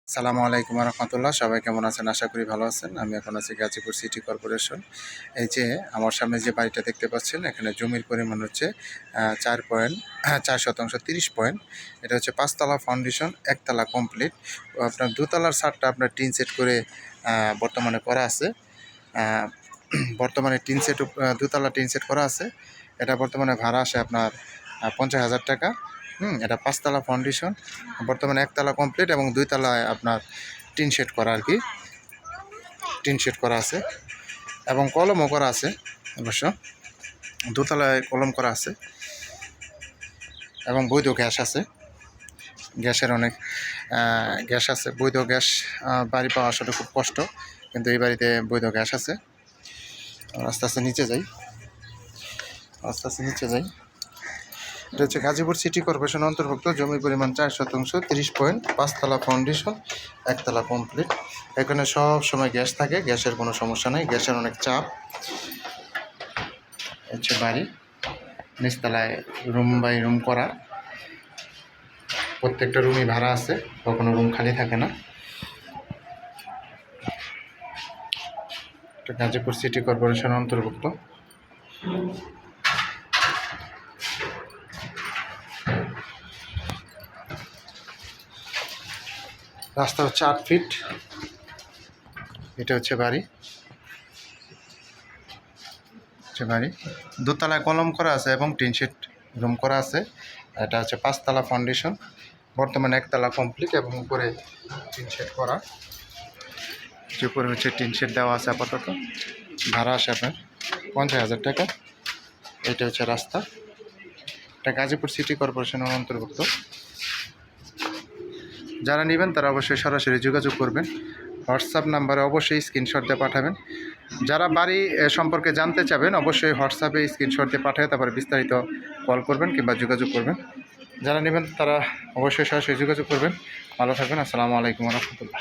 আসসালামু আলাইকুম রহমতুল্লাহ। সবাই কেমন আছেন? আশা করি ভালো আছেন। আমি এখন আছি গাজীপুর সিটি কর্পোরেশন। এই যে আমার সামনে যে বাড়িটা দেখতে পাচ্ছেন, এখানে জমির পরিমাণ হচ্ছে 4.4 শতাংশ 30 পয়েন্ট। এটা হচ্ছে 5তলা ফাউন্ডেশন, 1তলা কমপ্লিট। আপনার 2তলার ছাদটা আপনার টিন সেট করে বর্তমানে করা আছে। বর্তমানে 2তলা টিন সেট করা আছে। এটা বর্তমানে ভাড়া আসে আপনার 50,000 টাকা। এটা 5তলা ফাউন্ডেশন, বর্তমানে 1তলা কমপ্লিট এবং 2তলায় আপনার টিন শেড করা আর কি, টিন শেড করা আছে এবং কলমও করা আছে। অবশ্য 2তলায় কলম করা আছে এবং বৈধ গ্যাস আছে। গ্যাসের অনেক গ্যাস আছে, বৈধ গ্যাস বাড়ি পাওয়া আসলে খুব কষ্ট, কিন্তু এই বাড়িতে বৈধ গ্যাস আছে। আস্তে আস্তে নিচে যাই। এটা হচ্ছে গাজীপুর সিটি কর্পোরেশন অন্তর্ভুক্ত। জমির পরিমাণ 4 শতাংশ 30 পয়েন্ট, 5তলা ফাউন্ডেশন, 1তলা কমপ্লিট। এখানে সব সময় গ্যাস থাকে, গ্যাসের কোনো সমস্যা নেই, গ্যাসের অনেক চাপ। হচ্ছে বাড়ি, নিচতলায় রুম বাই রুম করা, প্রত্যেকটা রুমই ভাড়া আছে, কখনো রুম খালি থাকে না। এটা গাজীপুর সিটি কর্পোরেশন অন্তর্ভুক্ত। রাস্তা হচ্ছে 8 ফিট। এটা হচ্ছে বাড়ি, দোতলায় কলম করা আছে এবং টিন শেড রুম করা আছে। এটা হচ্ছে 5তলা ফাউন্ডেশন, বর্তমানে 1তলা কমপ্লিট এবং উপরে টিন শেড করা। যে উপরে হচ্ছে টিন শেড দেওয়া আছে আপাতত। ভাড়া আসে আপনার 50,000 টাকা। এটা হচ্ছে রাস্তা। এটা গাজীপুর সিটি কর্পোরেশনের অন্তর্ভুক্ত। যারা নেবেন তারা অবশ্যই সরাসরি যোগাযোগ করবেন। হোয়াটসঅ্যাপ নাম্বারে অবশ্যই স্ক্রিনশট দিয়ে পাঠাবেন। যারা বাড়ি সম্পর্কে জানতে চাবেন অবশ্যই হোয়াটসঅ্যাপে স্ক্রিনশট দিয়ে পাঠিয়ে তারপরে বিস্তারিত কল করবেন কিংবা যোগাযোগ করবেন। যারা নেবেন তারা অবশ্যই সরাসরি যোগাযোগ করবেন। ভালো থাকবেন। আসসালামু আলাইকুম রহমতুল্লাহ।